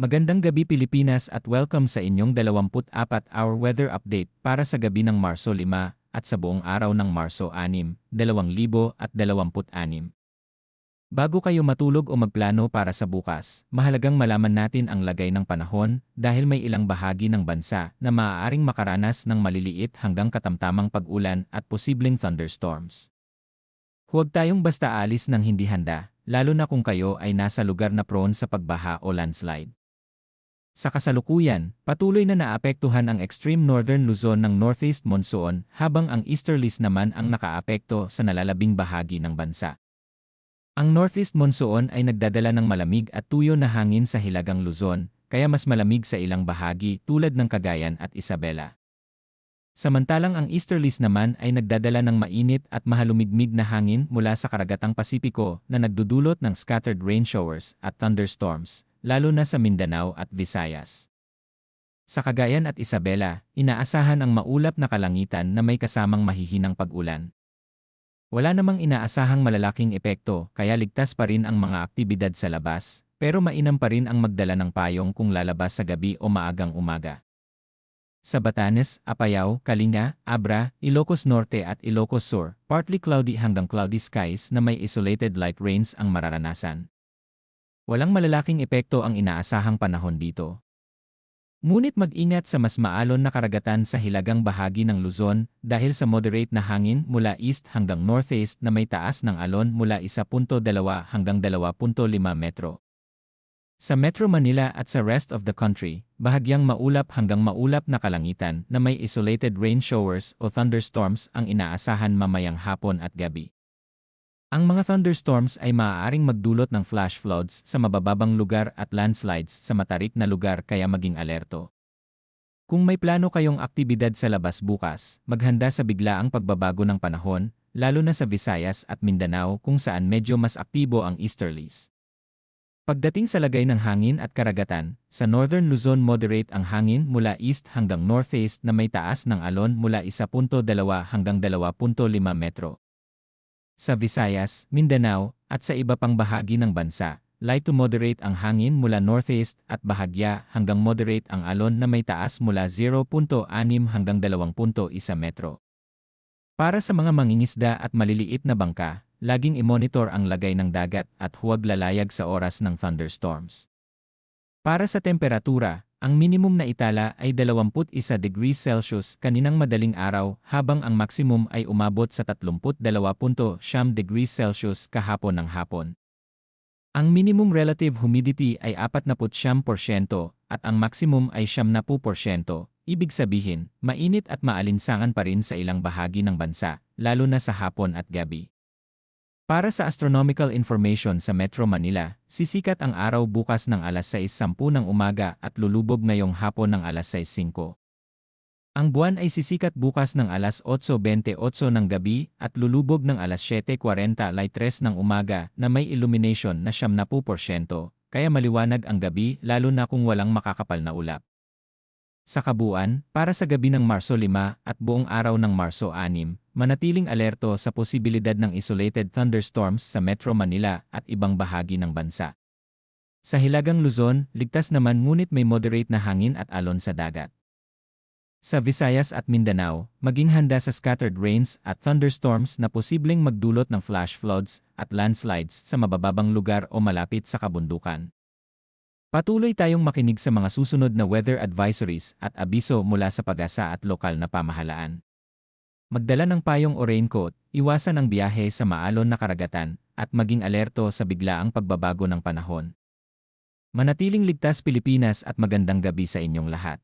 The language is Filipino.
Magandang gabi Pilipinas at welcome sa inyong 24-hour weather update para sa gabi ng Marso 5 at sa buong araw ng Marso 6, 2026. Bago kayo matulog o magplano para sa bukas, mahalagang malaman natin ang lagay ng panahon dahil may ilang bahagi ng bansa na maaaring makaranas ng maliliit hanggang katamtamang pag-ulan at posibleng thunderstorms. Huwag tayong basta aalis ng hindi handa, lalo na kung kayo ay nasa lugar na prone sa pagbaha o landslide. Sa kasalukuyan, patuloy na naapektuhan ang extreme northern Luzon ng northeast monsoon habang ang easterlies naman ang nakaapekto sa nalalabing bahagi ng bansa. Ang northeast monsoon ay nagdadala ng malamig at tuyo na hangin sa hilagang Luzon, kaya mas malamig sa ilang bahagi tulad ng Cagayan at Isabela. Samantalang ang easterlies naman ay nagdadala ng mainit at mahalumigmig na hangin mula sa karagatang Pasipiko na nagdudulot ng scattered rain showers at thunderstorms, lalo na sa Mindanao at Visayas. Sa Cagayan at Isabela, inaasahan ang maulap na kalangitan na may kasamang mahihinang pag-ulan. Wala namang inaasahang malalaking epekto kaya ligtas pa rin ang mga aktibidad sa labas, pero mainam pa rin ang magdala ng payong kung lalabas sa gabi o maagang umaga. Sa Batanes, Apayao, Kalinga, Abra, Ilocos Norte at Ilocos Sur, partly cloudy hanggang cloudy skies na may isolated light rains ang mararanasan. Walang malalaking epekto ang inaasahang panahon dito. Ngunit mag-ingat sa mas maalon na karagatan sa hilagang bahagi ng Luzon dahil sa moderate na hangin mula east hanggang northeast na may taas ng alon mula 1.2 hanggang 2.5 metro. Sa Metro Manila at sa rest of the country, bahagyang maulap hanggang maulap na kalangitan na may isolated rain showers o thunderstorms ang inaasahan mamayang hapon at gabi. Ang mga thunderstorms ay maaaring magdulot ng flash floods sa mabababang lugar at landslides sa matarik na lugar kaya maging alerto. Kung may plano kayong aktibidad sa labas bukas, maghanda sa biglaang pagbabago ng panahon, lalo na sa Visayas at Mindanao kung saan medyo mas aktibo ang easterlies. Pagdating sa lagay ng hangin at karagatan, sa Northern Luzon moderate ang hangin mula east hanggang northeast na may taas ng alon mula 1.2 hanggang 2.5 metro. Sa Visayas, Mindanao, at sa iba pang bahagi ng bansa, light to moderate ang hangin mula northeast at bahagya hanggang moderate ang alon na may taas mula 0.6 hanggang 2.1 metro. Para sa mga mangingisda at maliliit na bangka, laging i-monitor ang lagay ng dagat at huwag lalayag sa oras ng thunderstorms. Para sa temperatura, ang minimum na itala ay 21 degrees Celsius kaninang madaling araw habang ang maximum ay umabot sa 32.9 degrees Celsius kahapon ng hapon. Ang minimum relative humidity ay 49% at ang maximum ay 70%, ibig sabihin, mainit at maalinsangan pa rin sa ilang bahagi ng bansa, lalo na sa hapon at gabi. Para sa astronomical information sa Metro Manila, sisikat ang araw bukas ng alas 6:10 ng umaga at lulubog ngayong hapon ng alas 6:05. Ang buwan ay sisikat bukas ng alas 8:28 ng gabi at lulubog ng alas 7:43 ng umaga na may illumination na 70%, kaya maliwanag ang gabi lalo na kung walang makakapal na ulap. Sa kabuuan, para sa gabi ng Marso 5 at buong araw ng Marso 6, manatiling alerto sa posibilidad ng isolated thunderstorms sa Metro Manila at ibang bahagi ng bansa. Sa Hilagang Luzon, ligtas naman ngunit may moderate na hangin at alon sa dagat. Sa Visayas at Mindanao, maging handa sa scattered rains at thunderstorms na posibleng magdulot ng flash floods at landslides sa mabababang lugar o malapit sa kabundukan. Patuloy tayong makinig sa mga susunod na weather advisories at abiso mula sa PAGASA at lokal na pamahalaan. Magdala ng payong o raincoat, iwasan ang biyahe sa maalon na karagatan, at maging alerto sa biglaang pagbabago ng panahon. Manatiling ligtas Pilipinas at magandang gabi sa inyong lahat.